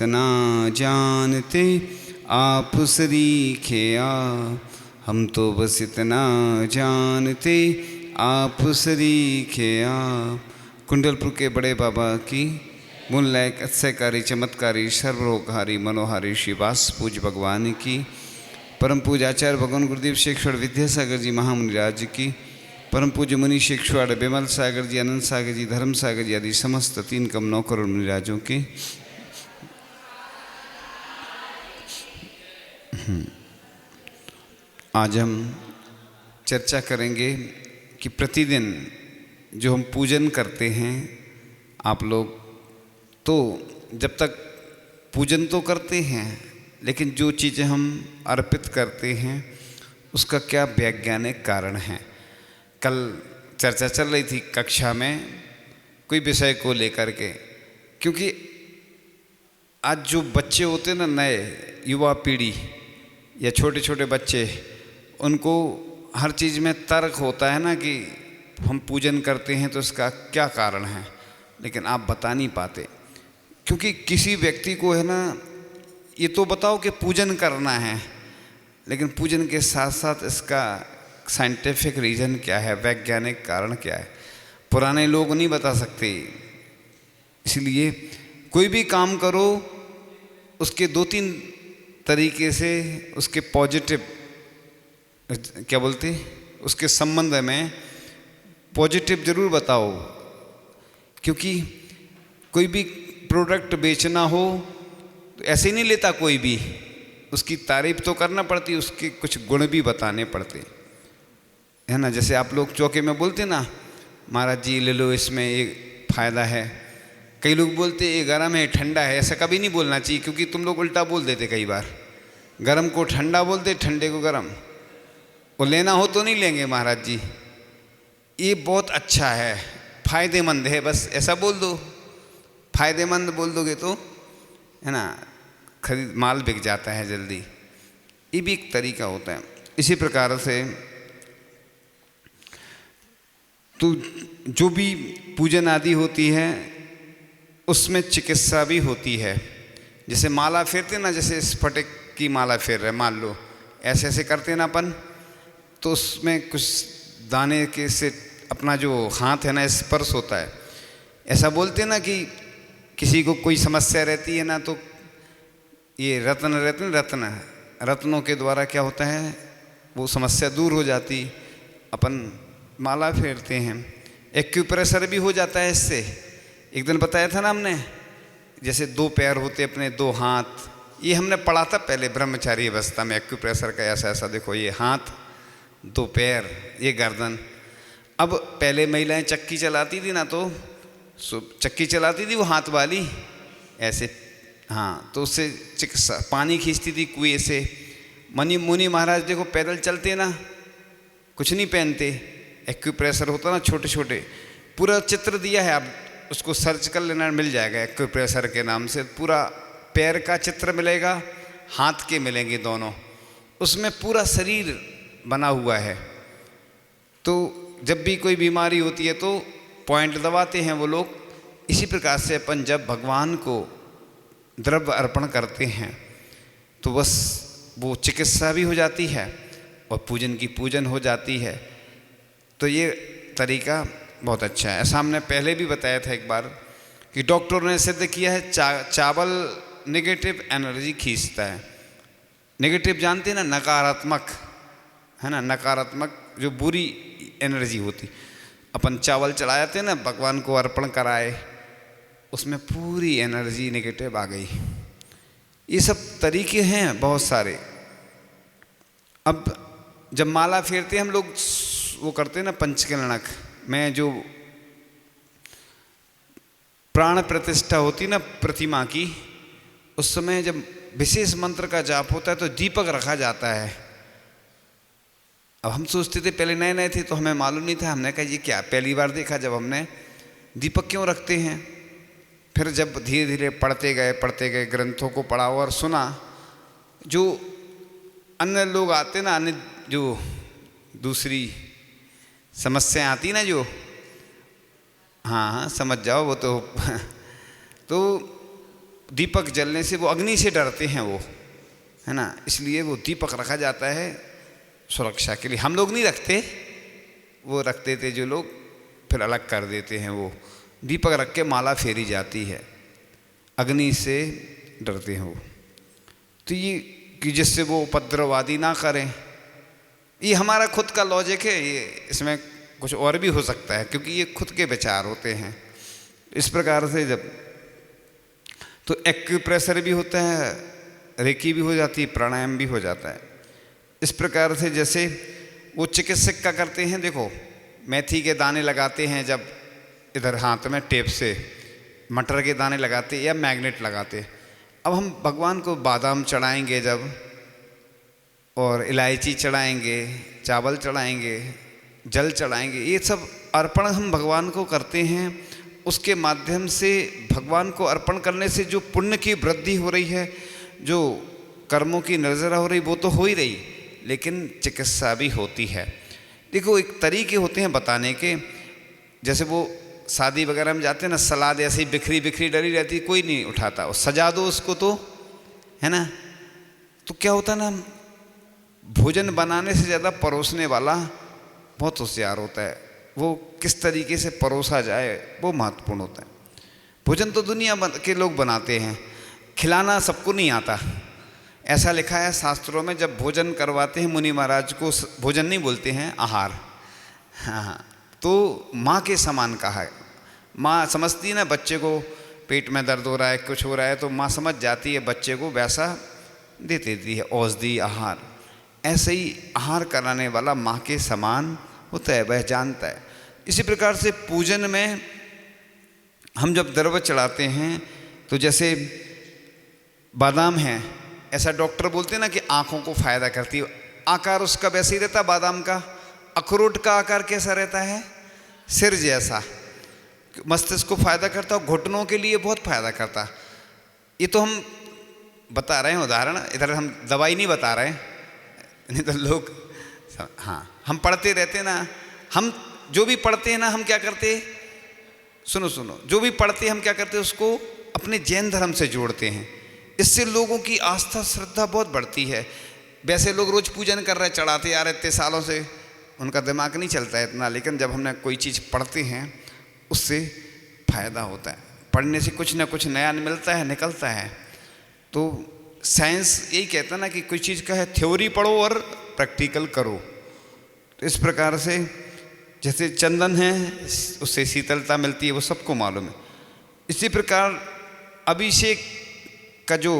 इतना जानते आप सरीखे आप, हम तो बस इतना जानते आप सरीखे आप। कुंडलपुर के बड़े बाबा की मुन लायक अत्सयकारी चमत्कारी सर्वरोगहारी मनोहारी श्रीवास पूज्य भगवान की, परम पूज्य आचार्य भगवान गुरुदेव शेखवाड़ विद्यासागर जी महामुनिराज की, परम पूज्य मुनि शेखवाड़ बिमल सागर जी, अनंत सागर जी, धर्म सागर जी आदि समस्त 3 कम 9 करोड़ मुनिराजों की। आज हम चर्चा करेंगे कि प्रतिदिन जो हम पूजन करते हैं, आप लोग तो जब तक पूजन तो करते हैं, लेकिन जो चीज़ें हम अर्पित करते हैं उसका क्या वैज्ञानिक कारण है। कल चर्चा चल रही थी कक्षा में कोई विषय को लेकर के, क्योंकि आज जो बच्चे होते हैं ना, नए युवा पीढ़ी या छोटे छोटे बच्चे, उनको हर चीज़ में तर्क होता है ना कि हम पूजन करते हैं तो इसका क्या कारण है, लेकिन आप बता नहीं पाते। क्योंकि किसी व्यक्ति को है ना, ये तो बताओ कि पूजन करना है, लेकिन पूजन के साथ साथ इसका साइंटिफिक रीज़न क्या है, वैज्ञानिक कारण क्या है, पुराने लोग नहीं बता सकते। इसलिए कोई भी काम करो उसके 2-3 तरीके से उसके पॉजिटिव क्या बोलते, उसके संबंध में पॉजिटिव ज़रूर बताओ। क्योंकि कोई भी प्रोडक्ट बेचना हो तो ऐसे ही नहीं लेता कोई भी, उसकी तारीफ तो करना पड़ती, उसके कुछ गुण भी बताने पड़ते है ना। जैसे आप लोग चौके में बोलते ना, महाराज जी ले लो, इसमें ये फ़ायदा है। कई लोग बोलते ये गर्म है ठंडा है, ऐसा कभी नहीं बोलना चाहिए, क्योंकि तुम लोग उल्टा बोल देते कई बार। गर्म को ठंडा बोलते, ठंडे को गर्म। वो लेना हो तो नहीं लेंगे महाराज जी, ये बहुत अच्छा है, फ़ायदेमंद है, बस ऐसा बोल दो। फ़ायदेमंद बोल दोगे तो है ना, खरीद माल बिक जाता है जल्दी। ये भी एक तरीका होता है। इसी प्रकार से तो जो भी पूजन आदि होती है उसमें चिकित्सा भी होती है। जैसे माला फेरते ना, जैसे स्फटिक की माला फेर रहे, मान लो ऐसे ऐसे करते ना अपन, तो उसमें कुछ दाने के से अपना जो हाथ है ना स्पर्श होता है। ऐसा बोलते ना कि किसी को कोई समस्या रहती है ना, तो ये रत्नों के द्वारा क्या होता है, वो समस्या दूर हो जाती। अपन माला फेरते हैं। एक्यूप्रेशर भी हो जाता है इससे। एक दिन बताया था ना हमने, जैसे 2 पैर होते अपने, 2 हाथ, ये हमने पढ़ा था पहले ब्रह्मचारी अवस्था में। एक्यूप्रेशर का ऐसा ऐसा देखो, ये हाथ, 2 पैर, ये गर्दन। अब पहले महिलाएं चक्की चलाती थी ना, तो चक्की चलाती थी वो हाथ वाली ऐसे, हाँ, तो उससे चिकित्सा पानी खींचती थी कुएं से। मुनि महाराज देखो पैदल चलते ना, कुछ नहीं पहनते, एक्यूप्रेशर होता ना छोटे छोटे। पूरा चित्र दिया है, आप उसको सर्च कर लेना, मिल जाएगा। एक्यूप्रेशर के नाम से पूरा पैर का चित्र मिलेगा, हाथ के मिलेंगे दोनों, उसमें पूरा शरीर बना हुआ है। तो जब भी कोई बीमारी होती है तो पॉइंट दबाते हैं वो लोग। इसी प्रकार से अपन जब भगवान को द्रव्य अर्पण करते हैं तो बस वो चिकित्सा भी हो जाती है और पूजन की पूजन हो जाती है। तो ये तरीका बहुत अच्छा है। ऐसा हमने पहले भी बताया था एक बार कि डॉक्टरों ने सिद्ध किया है चावल नेगेटिव एनर्जी खींचता है। नेगेटिव जानते हैं ना, नकारात्मक है ना, नकारात्मक जो बुरी एनर्जी होती। अपन चावल चढ़ाते हैं ना, भगवान को अर्पण कराए, उसमें पूरी एनर्जी नेगेटिव आ गई। ये सब तरीके हैं बहुत सारे। अब जब माला फेरते हम लोग, वो करते हैं ना पंचकलणक में, जो प्राण प्रतिष्ठा होती ना प्रतिमा की, उस समय जब विशेष मंत्र का जाप होता है तो दीपक रखा जाता है। अब हम सोचते थे, पहले नए नए थे तो हमें मालूम नहीं था, हमने कहा ये क्या, पहली बार देखा जब हमने, दीपक क्यों रखते हैं। फिर जब धीरे धीरे पढ़ते गए ग्रंथों को पढ़ा और सुना, जो अन्य लोग आते ना, अन्य जो दूसरी समस्याएं आती ना, जो हाँ समझ जाओ वो तो दीपक जलने से वो अग्नि से डरते हैं वो, है ना, इसलिए वो दीपक रखा जाता है सुरक्षा के लिए। हम लोग नहीं रखते, वो रखते थे जो लोग, फिर अलग कर देते हैं। वो दीपक रख के माला फेरी जाती है, अग्नि से डरते हैं वो। तो ये कि जिससे वो उपद्रव आदि ना करें, ये हमारा खुद का लॉजिक है, ये इसमें कुछ और भी हो सकता है क्योंकि ये खुद के विचार होते हैं। इस प्रकार से जब तो एक्यूप्रेशर भी होता है, रेकी भी हो जाती है, प्राणायाम भी हो जाता है। इस प्रकार से जैसे वो चिकित्सक का करते हैं, देखो मेथी के दाने लगाते हैं जब इधर हाथ में टेप से, मटर के दाने लगाते या मैग्नेट लगाते। अब हम भगवान को बादाम चढ़ाएंगे जब, और इलायची चढ़ाएंगे, चावल चढ़ाएंगे, जल चढ़ाएंगे, ये सब अर्पण हम भगवान को करते हैं। उसके माध्यम से भगवान को अर्पण करने से जो पुण्य की वृद्धि हो रही है, जो कर्मों की निर्जरा हो रही, वो तो हो ही रही, लेकिन चिकित्सा भी होती है। देखो एक तरीके होते हैं बताने के, जैसे वो शादी वगैरह में जाते हैं ना, सलाद ऐसे ही बिखरी बिखरी डली रहती, कोई नहीं उठाता, और सजा दो उसको तो, है ना। तो क्या होता है ना, भोजन बनाने से ज़्यादा परोसने वाला बहुत होशियार होता है। वो किस तरीके से परोसा जाए वो महत्वपूर्ण होता है। भोजन तो दुनिया के लोग बनाते हैं, खिलाना सबको नहीं आता। ऐसा लिखा है शास्त्रों में, जब भोजन करवाते हैं मुनि महाराज को, भोजन नहीं बोलते हैं, आहार। हाँ, तो माँ के समान कहा है। माँ समझती है ना, बच्चे को पेट में दर्द हो रहा है, कुछ हो रहा है, तो माँ समझ जाती है, बच्चे को वैसा दे देती है औषधि आहार। ऐसे ही आहार कराने वाला माँ के समान होता है, वह जानता है। इसी प्रकार से पूजन में हम जब द्रव्य चढ़ाते हैं, तो जैसे बादाम है, ऐसा डॉक्टर बोलते हैं ना कि आँखों को फायदा करती है, आकार उसका वैसे ही रहता बादाम का। अखरोट का आकार कैसा रहता है, सिर जैसा, मस्तिष्क को फायदा करता है, घुटनों के लिए बहुत फायदा करता। ये तो हम बता रहे हैं उदाहरण, इधर हम दवाई नहीं बता रहे हैं, नहीं तो लोग, हाँ हम पढ़ते रहते हैं ना, हम जो भी पढ़ते हैं ना, हम क्या करते, सुनो सुनो, जो भी पढ़ते हैं हम क्या करते हैं, उसको अपने जैन धर्म से जोड़ते हैं। इससे लोगों की आस्था श्रद्धा बहुत बढ़ती है। वैसे लोग रोज पूजन कर रहे, चढ़ाते आ रहे इतने सालों से, उनका दिमाग नहीं चलता है इतना, लेकिन जब हमने कोई चीज़ पढ़ते हैं उससे फायदा होता है। पढ़ने से कुछ ना कुछ नया मिलता है, निकलता है। तो साइंस यही कहता है ना कि कोई चीज़ का है, थ्योरी पढ़ो और प्रैक्टिकल करो। तो इस प्रकार से जैसे चंदन है, उससे शीतलता मिलती है, वो सबको मालूम है। इसी प्रकार अभिषेक का जो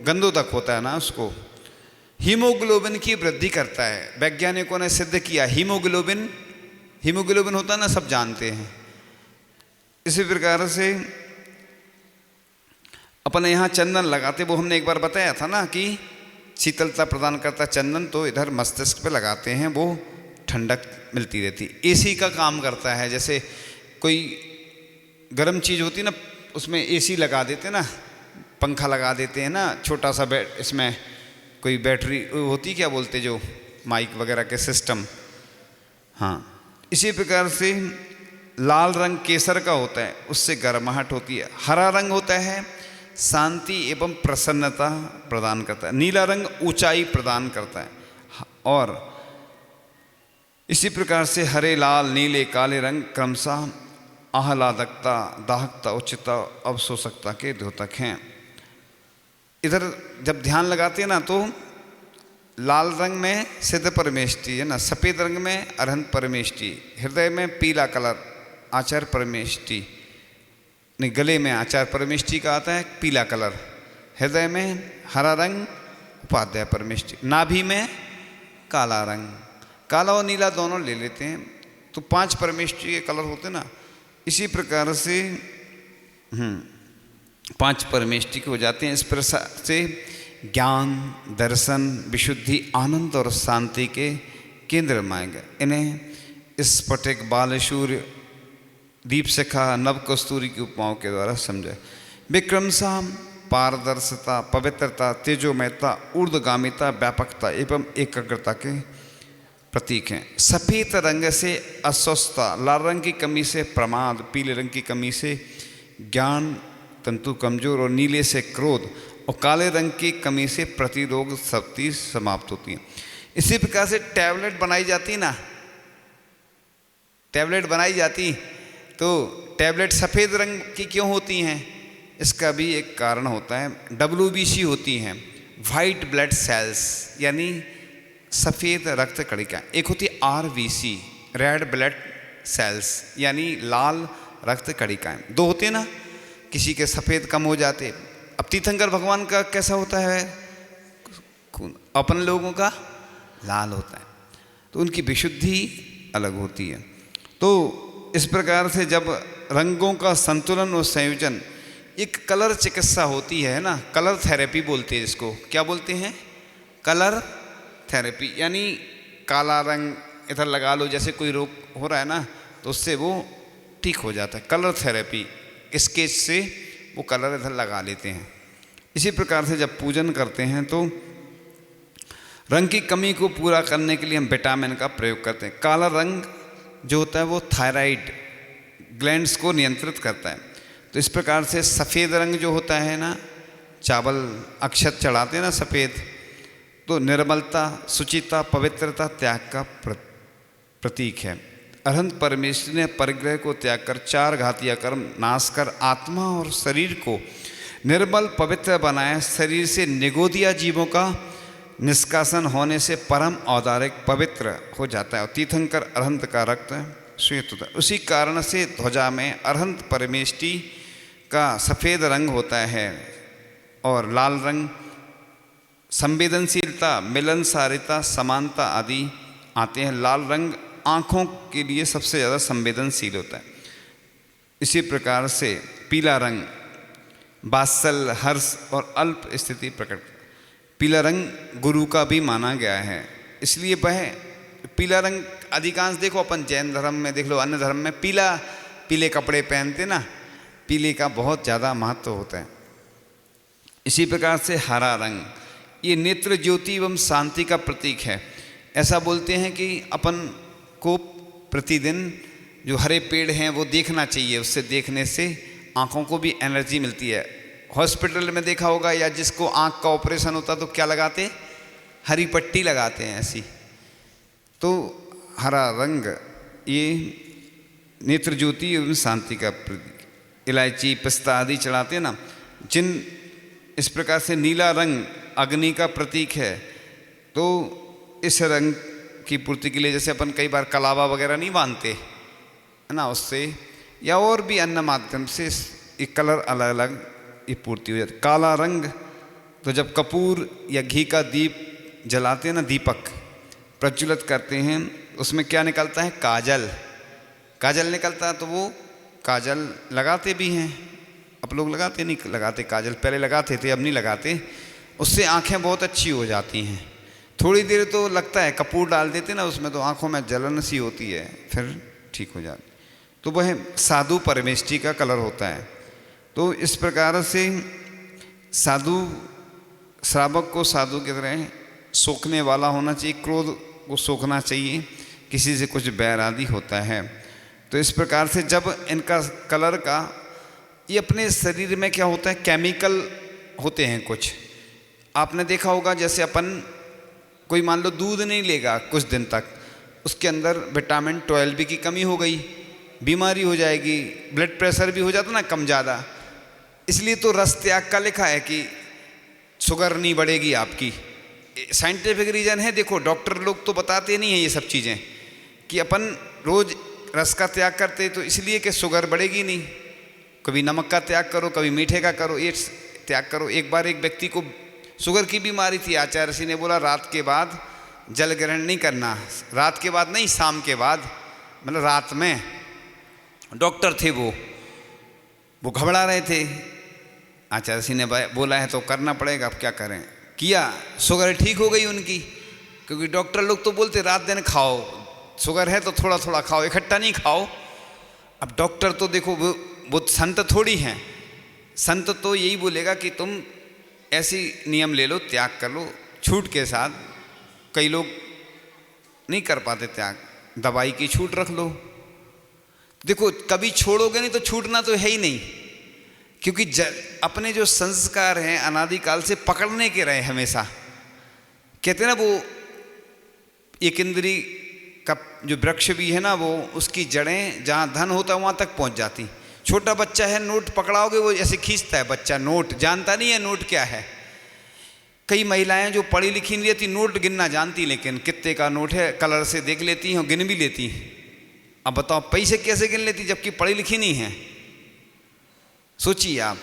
गंधोदक होता है ना, उसको हीमोग्लोबिन की वृद्धि करता है। वैज्ञानिकों ने सिद्ध किया, हीमोग्लोबिन होता है ना, सब जानते हैं। इसी प्रकार से अपने यहाँ चंदन लगाते, वो हमने एक बार बताया था ना कि शीतलता प्रदान करता चंदन, तो इधर मस्तिष्क पे लगाते हैं, वो ठंडक मिलती रहती। एसी का काम करता है, जैसे कोई गर्म चीज़ होती है ना, उसमें एसी लगा देते हैं ना, पंखा लगा देते हैं ना, छोटा सा इसमें कोई बैटरी होती, क्या बोलते जो माइक वगैरह के सिस्टम। हाँ, इसी प्रकार से लाल रंग केसर का होता है, उससे गर्माहट होती है। हरा रंग होता है, शांति एवं प्रसन्नता प्रदान करता है। नीला रंग ऊंचाई प्रदान करता है। और इसी प्रकार से हरे, लाल, नीले, काले रंग क्रमशः आह्लादकता, दाहकता, उच्चता, अवशोषकता के द्योतक हैं। इधर जब ध्यान लगाते हैं ना, तो लाल रंग में सिद्ध परमेष्टि है ना, सफ़ेद रंग में अरहंत परमेष्टि, हृदय में पीला कलर आचार्य परमेष्टि, नहीं गले में आचार्य परमेष्टि का आता है पीला कलर, हृदय में हरा रंग उपाध्याय परमेष्टि, नाभि में काला रंग, काला और नीला दोनों ले लेते हैं, तो 5 परमेष्टि के कलर होते ना। इसी प्रकार से 5 परमेष्टि के हो जाते हैं। इस प्रकार से ज्ञान, दर्शन, विशुद्धि, आनंद और शांति के केंद्र माएंगे। इन्हें स्फटिक, बालशूर्य, दीपशिखा, नव कस्तूरी की उपमाओं के द्वारा समझे। विक्रमशः पारदर्शिता, पवित्रता, तेजोमयता, ऊर्ध्वगामिता, व्यापकता एवं एकाग्रता के प्रतीक हैं। सफ़ेद रंग से अस्वस्थता, लाल रंग की कमी से प्रमाद, पीले रंग की कमी से ज्ञान तंतु कमजोर और नीले से क्रोध और काले रंग की कमी से प्रतिरोग शक्ति समाप्त होती है। इसी प्रकार से टैबलेट बनाई जाती ना, टैबलेट बनाई जाती तो टैबलेट सफ़ेद रंग की क्यों होती हैं? इसका भी एक कारण होता है, WBC होती हैं, वाइट ब्लड सेल्स, यानी सफ़ेद रक्त कणिका। एक होती है RBC, रेड ब्लड सेल्स, यानी लाल रक्त कणिकाएं। दो होते हैं ना, किसी के सफ़ेद कम हो जाते। अब तीर्थंकर भगवान का कैसा होता है? अपन लोगों का लाल होता है, तो उनकी विशुद्धि अलग होती है। तो इस प्रकार से जब रंगों का संतुलन और संयोजन, एक कलर चिकित्सा होती है ना, कलर थेरेपी बोलते हैं इसको। क्या बोलते हैं? कलर थेरेपी, यानी काला रंग इधर लगा लो, जैसे कोई रोग हो रहा है ना, तो उससे वो ठीक हो जाता है। कलर थेरेपी, स्केच से वो कलर इधर लगा लेते हैं। इसी प्रकार से जब पूजन करते हैं तो रंग की कमी को पूरा करने के लिए हम विटामिन का प्रयोग करते हैं। काला रंग जो होता है वो थायराइड ग्लैंड्स को नियंत्रित करता है। तो इस प्रकार से सफ़ेद रंग जो होता है ना, चावल अक्षत चढ़ाते हैं ना सफ़ेद, तो निर्मलता, शुचिता, पवित्रता, त्याग का प्रतीक है। अरहंत परमेश्वर ने परिग्रह को त्याग कर 4 घातीय कर्म नाश कर आत्मा और शरीर को निर्मल पवित्र बनाया। शरीर से निगोदिया जीवों का निष्कासन होने से परम औदारिक पवित्र हो जाता है और तीर्थंकर अरहंत का रक्त श्वेत होता है। उसी कारण से ध्वजा में अरहंत परमेष्टि का सफ़ेद रंग होता है और लाल रंग संवेदनशीलता, मिलनसारिता, समानता आदि आते हैं। लाल रंग आँखों के लिए सबसे ज़्यादा संवेदनशील होता है। इसी प्रकार से पीला रंग वात्सल्य, हर्ष और अल्प स्थिति प्रकट। पीला रंग गुरु का भी माना गया है, इसलिए वह पीला रंग अधिकांश देखो अपन जैन धर्म में देख लो, अन्य धर्म में पीले कपड़े पहनते ना, पीले का बहुत ज़्यादा महत्व होता है। इसी प्रकार से हरा रंग, ये नेत्र ज्योति एवं शांति का प्रतीक है। ऐसा बोलते हैं कि अपन को प्रतिदिन जो हरे पेड़ हैं वो देखना चाहिए, उससे देखने से आँखों को भी एनर्जी मिलती है। हॉस्पिटल में देखा होगा, या जिसको आँख का ऑपरेशन होता तो क्या लगाते? हरी पट्टी लगाते हैं ऐसी। तो हरा रंग ये नेत्र ज्योति एवं शांति का प्रतीक। इलायची, पिस्ता आदि चढ़ाते हैं ना जिन। इस प्रकार से नीला रंग अग्नि का प्रतीक है। तो इस रंग की पूर्ति के लिए जैसे अपन कई बार कलावा वगैरह नहीं बांधते है ना, उससे या और भी अन्य माध्यम से ये कलर अलग अलग ये पूर्ति हो जाती। काला रंग तो जब कपूर या घी का दीप जलाते हैं ना, दीपक प्रज्वलित करते हैं, उसमें क्या निकलता है? काजल निकलता है। तो वो काजल लगाते भी हैं। अब लोग लगाते नहीं लगाते काजल, पहले लगाते थे, अब नहीं लगाते। उससे आंखें बहुत अच्छी हो जाती हैं। थोड़ी देर तो लगता है, कपूर डाल देते ना उसमें, तो आंखों में जलन सी होती है, फिर ठीक हो जाती। तो वह साधु परमेष्टि का कलर होता है। तो इस प्रकार से साधु श्रावक को साधु की तरह सोखने वाला होना चाहिए, क्रोध को सोखना चाहिए, किसी से कुछ बैर आदि होता है। तो इस प्रकार से जब इनका कलर का ये अपने शरीर में क्या होता है, केमिकल होते हैं कुछ। आपने देखा होगा जैसे अपन कोई मान लो दूध नहीं लेगा कुछ दिन तक, उसके अंदर विटामिन 12 की कमी हो गई, बीमारी हो जाएगी, ब्लड प्रेशर भी हो जाता ना कम ज़्यादा। इसलिए तो रस त्याग का लिखा है कि शुगर नहीं बढ़ेगी आपकी। साइंटिफिक रीज़न है। देखो डॉक्टर लोग तो बताते नहीं हैं ये सब चीज़ें कि अपन रोज़ रस का त्याग करते तो इसलिए कि शुगर बढ़ेगी नहीं। कभी नमक का त्याग करो, कभी मीठे का करो, ये त्याग करो। एक बार एक व्यक्ति को शुगर की बीमारी थी, आचार्य ऋषि ने बोला रात के बाद जल ग्रहण नहीं करना। रात के बाद नहीं, शाम के बाद, मतलब रात में। डॉक्टर थे वो घबरा रहे थे। आचार्य ऋषि ने बोला है तो करना पड़ेगा, अब क्या करें। किया, शुगर ठीक हो गई उनकी। क्योंकि डॉक्टर लोग तो बोलते रात दिन खाओ, शुगर है तो थोड़ा थोड़ा खाओ, इकट्ठा नहीं खाओ। अब डॉक्टर तो देखो वो संत थोड़ी हैं। संत तो यही बोलेगा कि तुम ऐसी नियम ले लो, त्याग कर लो छूट के साथ। कई लोग नहीं कर पाते त्याग, दवाई की छूट रख लो। देखो कभी छोड़ोगे नहीं तो छूटना तो है ही नहीं, क्योंकि अपने जो संस्कार हैं अनादिकाल से पकड़ने के रहे हमेशा। कहते हैं ना, वो एक इंद्री का जो वृक्ष भी है ना, वो उसकी जड़ें जहाँ धन होता है वहाँ तक पहुँच जाती। छोटा बच्चा है, नोट पकड़ाओगे वो ऐसे खींचता है बच्चा, नोट जानता नहीं है नोट क्या है। कई महिलाएं जो पढ़ी लिखी नहीं रहती, नोट गिनना जानती, लेकिन कितने का नोट है कलर से देख लेती हैं और गिन भी लेती। अब बताओ पैसे कैसे गिन लेती जबकि पढ़ी लिखी नहीं है। सोचिए आप,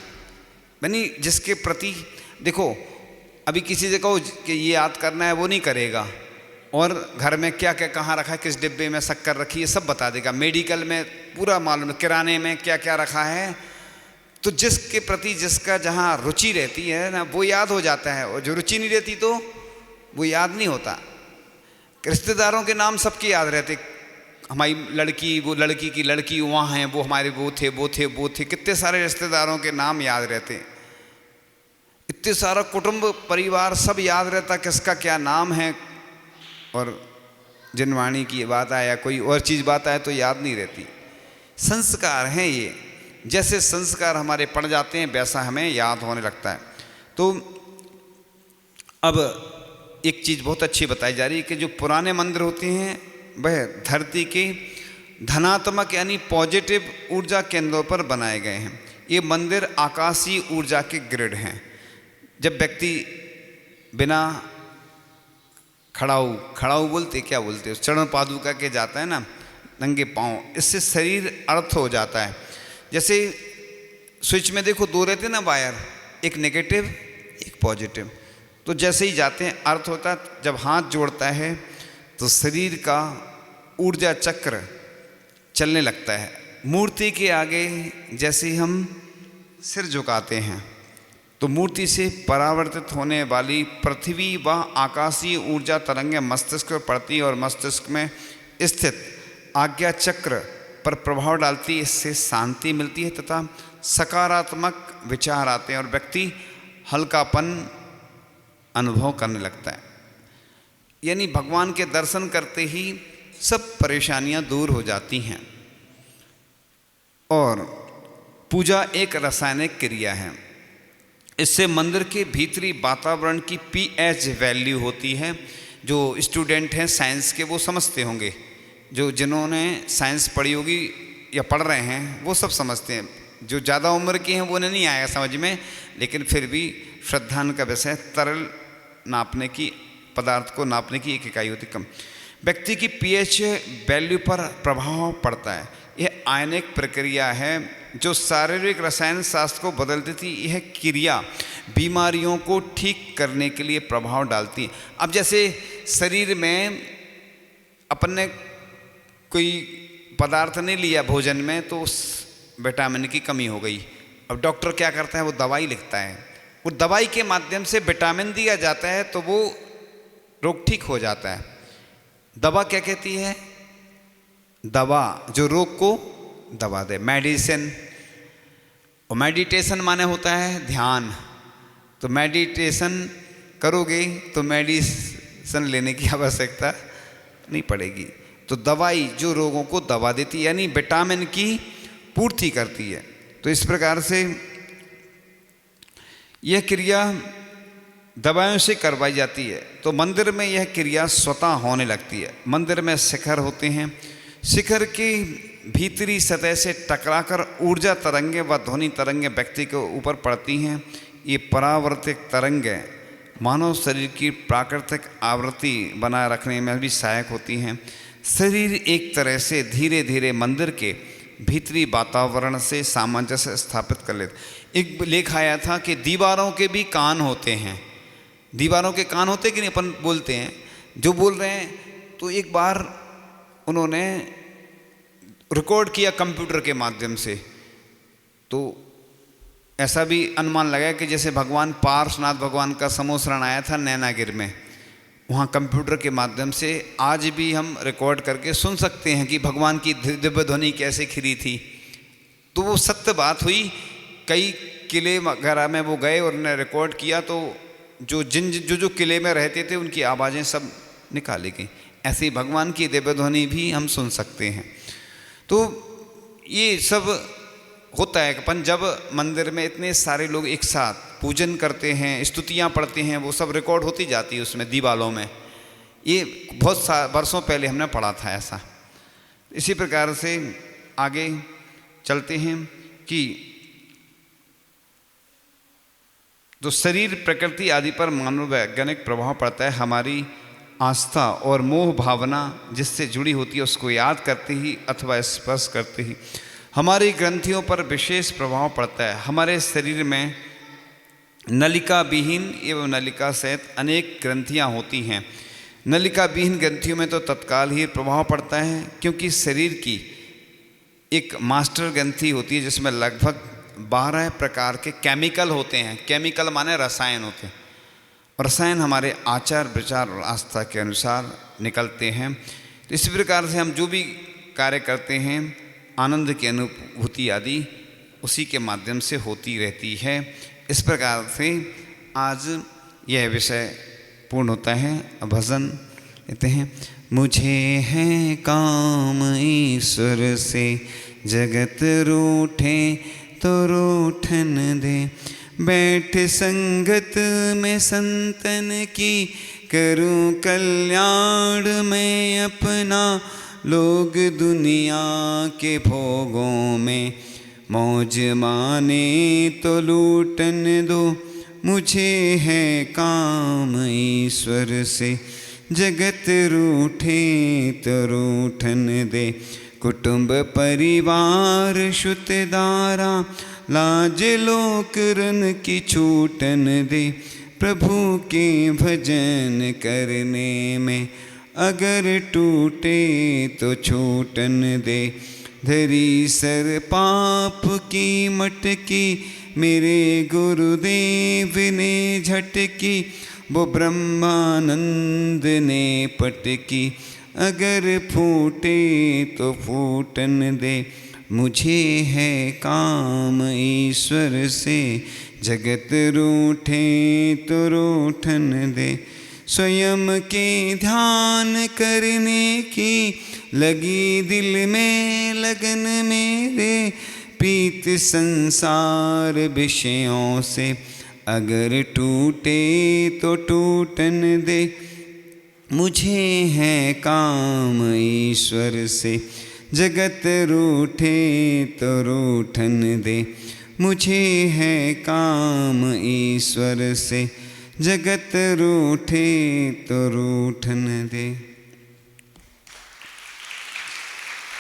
यानी जिसके प्रति देखो, अभी किसी से कहो कि ये याद करना है वो नहीं करेगा, और घर में क्या क्या कहाँ रखा है, किस डिब्बे में शक्कर रखी है सब बता देगा, मेडिकल में पूरा मालूम है, किराने में क्या क्या रखा है। तो जिसके प्रति जिसका जहाँ रुचि रहती है ना वो याद हो जाता है, और जो रुचि नहीं रहती तो वो याद नहीं होता। रिश्तेदारों के नाम सबके याद रहते, हमारी लड़की, वो लड़की की लड़की वहाँ हैं, वो हमारे वो थे वो थे वो थे, कितने सारे रिश्तेदारों के नाम याद रहते, इतने सारा कुटुंब परिवार सब याद रहता किसका क्या नाम है। और जनवाणी की बात आए या कोई और चीज़ बात आए तो याद नहीं रहती। संस्कार हैं ये, जैसे संस्कार हमारे पड़ जाते हैं वैसा हमें याद होने लगता है। तो अब एक चीज़ बहुत अच्छी बताई जा रही है कि जो पुराने मंदिर होते हैं वह धरती के धनात्मक यानी पॉजिटिव ऊर्जा केंद्रों पर बनाए गए हैं। ये मंदिर आकाशीय ऊर्जा के ग्रिड हैं। जब व्यक्ति बिना खड़ाऊ बोलते क्या बोलते चरण पादुका के जाता है ना नंगे पाँव, इससे शरीर अर्थ हो जाता है। जैसे स्विच में देखो दो रहते हैं ना वायर, एक नेगेटिव एक पॉजिटिव, तो जैसे ही जाते हैं अर्थ होता है। जब हाथ जोड़ता है तो शरीर का ऊर्जा चक्र चलने लगता है। मूर्ति के आगे जैसे ही हम सिर झुकाते हैं तो मूर्ति से परावर्तित होने वाली पृथ्वी व आकाशीय ऊर्जा तरंगें मस्तिष्क पर पड़ती और मस्तिष्क में स्थित आज्ञा चक्र पर प्रभाव डालती। इससे शांति मिलती है तथा सकारात्मक विचार आते हैं और व्यक्ति हल्कापन अनुभव करने लगता है। यानी भगवान के दर्शन करते ही सब परेशानियां दूर हो जाती हैं। और पूजा एक रासायनिक क्रिया है। इससे मंदिर के भीतरी वातावरण की pH वैल्यू होती है। जो स्टूडेंट हैं साइंस के वो समझते होंगे, जो जिन्होंने साइंस पढ़ी होगी या पढ़ रहे हैं वो सब समझते हैं। जो ज़्यादा उम्र के हैं वो नहीं आएगा समझ में, लेकिन फिर भी श्रद्धान का विषय तरल नापने की, पदार्थ को नापने की एक इकाई होती कम। व्यक्ति की pH वैल्यू पर प्रभाव पड़ता है। यह आयनिक प्रक्रिया है जो शारीरिक रसायन शास्त्र को बदल देती। यह क्रिया बीमारियों को ठीक करने के लिए प्रभाव डालती है। अब जैसे शरीर में अपन ने कोई पदार्थ नहीं लिया भोजन में तो उस विटामिन की कमी हो गई। अब डॉक्टर क्या करता है, वो दवाई लिखता है, वो दवाई के माध्यम से विटामिन दिया जाता है तो वो रोग ठीक हो जाता है। दवा क्या कहती है, दवा जो रोग को दवा दे, मेडिसिन। और मेडिटेशन माने होता है ध्यान। तो मेडिटेशन करोगे तो मेडिसिन लेने की आवश्यकता नहीं पड़ेगी। तो दवाई जो रोगों को दवा देती यानी विटामिन की पूर्ति करती है। तो इस प्रकार से यह क्रिया दवाओं से करवाई जाती है। तो मंदिर में यह क्रिया स्वतः होने लगती है। मंदिर में शिखर होते हैं। शिखर की भीतरी सतह से टकराकर ऊर्जा तरंगें व ध्वनि तरंगें व्यक्ति के ऊपर पड़ती हैं। ये परावर्तित तरंगें मानव शरीर की प्राकृतिक आवृत्ति बनाए रखने में भी सहायक होती हैं। शरीर एक तरह से धीरे धीरे मंदिर के भीतरी वातावरण से सामंजस्य स्थापित कर लेते। एक लेख आया था कि दीवारों के भी कान होते हैं। दीवारों के कान होते कि नहीं, अपन बोलते हैं जो बोल रहे हैं। तो एक बार उन्होंने रिकॉर्ड किया कंप्यूटर के माध्यम से, तो ऐसा भी अनुमान लगाया कि जैसे भगवान पार्श्वनाथ भगवान का समोसरण आया था नैनागिर में, वहाँ कंप्यूटर के माध्यम से आज भी हम रिकॉर्ड करके सुन सकते हैं कि भगवान की दिव्य ध्वनि कैसे खिली थी। तो वो सत्य बात हुई। कई किले वगैरह में वो गए और उन्होंने रिकॉर्ड किया, तो जो किले में रहते थे उनकी आवाज़ें सब निकाली गई। ऐसे ही भगवान की दिव्य ध्वनि भी हम सुन सकते हैं। तो ये सब होता है कि अपन जब मंदिर में इतने सारे लोग एक साथ पूजन करते हैं, स्तुतियाँ पढ़ते हैं, वो सब रिकॉर्ड होती जाती है उसमें दीवालों में। ये बहुत वर्षों पहले हमने पढ़ा था ऐसा। इसी प्रकार से आगे चलते हैं कि जो शरीर, प्रकृति आदि पर मानव वैज्ञानिक प्रभाव पड़ता है, हमारी आस्था और मोह भावना जिससे जुड़ी होती है उसको याद करते ही अथवा स्पर्श करते ही हमारी ग्रंथियों पर विशेष प्रभाव पड़ता है। हमारे शरीर में नलिका विहीन एवं नलिका सहित अनेक ग्रंथियां होती हैं। नलिका विहीन ग्रंथियों में तो तत्काल ही प्रभाव पड़ता है, क्योंकि शरीर की एक मास्टर ग्रंथि होती है जिसमें लगभग 12 प्रकार के केमिकल होते हैं। केमिकल माने रसायन होते हैं, और रसायन हमारे आचार विचार और आस्था के अनुसार निकलते हैं। तो इसी प्रकार से हम जो भी कार्य करते हैं, आनंद की अनुभूति आदि उसी के माध्यम से होती रहती है। इस प्रकार से आज यह विषय पूर्ण होता है। भजन कहते हैं, मुझे है काम ईश्वर से, जगत रूठे तो रूठन दे, बैठ संगत में संतन की, करूं कल्याण में अपना, लोग दुनिया के भोगों में मौज माने तो लूटन दो, मुझे है काम ईश्वर से, जगत रूठे तो रूठन दे, कुटुंब परिवार शुतदारा, लाज लोक रन की छूटन दे, प्रभु के भजन करने में अगर टूटे तो छूटन दे, धरी सर पाप की मटकी, मेरे गुरुदेव ने झटकी, वो ब्रह्मानंद ने पटकी, अगर फूटे तो फूटन दे, मुझे है काम ईश्वर से, जगत रूठे तो रूठन दे, स्वयं के ध्यान करने की लगी दिल में लगन मेरे, प्रीत संसार विषयों से अगर टूटे तो टूटन दे, मुझे है काम ईश्वर से, जगत रूठे तो रूठन दे, मुझे है काम ईश्वर से, जगत रूठे तो रूठन दे।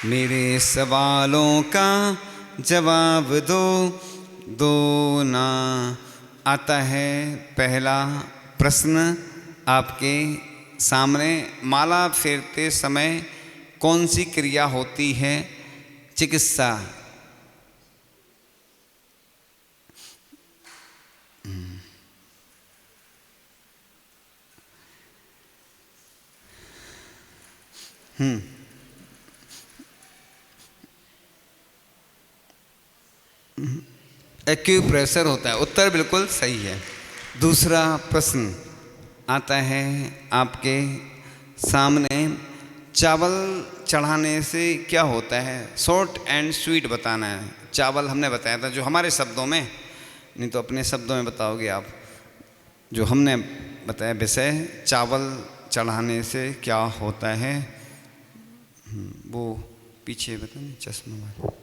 मेरे सवालों का जवाब दो, दो ना। आता है पहला प्रश्न आपके सामने, माला फेरते समय कौन सी क्रिया होती है? चिकित्सा। एक्यूप्रेशर होता है। उत्तर बिल्कुल सही है। दूसरा प्रश्न आता है आपके सामने, चावल चढ़ाने से क्या होता है? शॉर्ट एंड स्वीट बताना है। चावल हमने बताया था जो हमारे शब्दों में, नहीं तो अपने शब्दों में बताओगे आप। जो हमने बताया विषय, चावल चढ़ाने से क्या होता है, वो पीछे बताना, चश्मा वाला।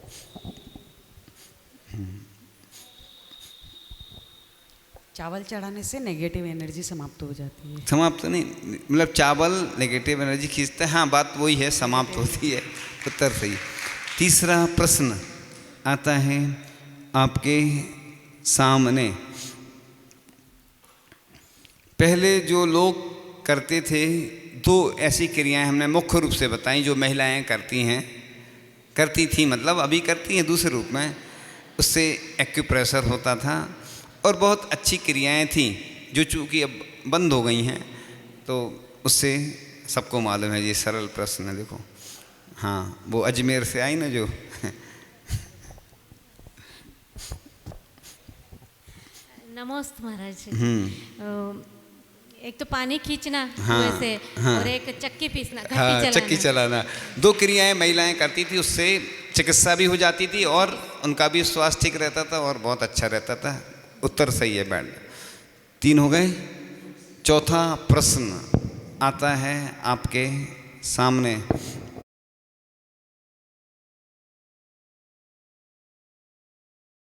चावल चढ़ाने से नेगेटिव एनर्जी समाप्त हो जाती है। समाप्त नहीं, मतलब चावल नेगेटिव एनर्जी खींचता है। हाँ, बात वही है, समाप्त होती है। उत्तर सही। तीसरा प्रश्न आता है आपके सामने, पहले जो लोग करते थे, दो ऐसी क्रियाएं हमने मुख्य रूप से बताई जो महिलाएं करती थी, मतलब अभी करती हैं दूसरे रूप में। उससे एक्यूप्रेशर होता था और बहुत अच्छी क्रियाएं थी जो चूँकि अब बंद हो गई हैं, तो उससे सबको मालूम है। ये सरल प्रश्न है, देखो। हाँ, वो अजमेर से आई ना जो। नमस्ते महाराज। एक तो पानी खींचना, हाँ, वैसे, हाँ, और एक चक्की पीसना, हाँ, चक्की चलाना। दो क्रियाएं महिलाएं करती थी, उससे चिकित्सा भी हो जाती थी और उनका भी स्वास्थ्य ठीक रहता था और बहुत अच्छा रहता था। उत्तर सही है, बैंड 3 हो गए। चौथा प्रश्न आता है आपके सामने।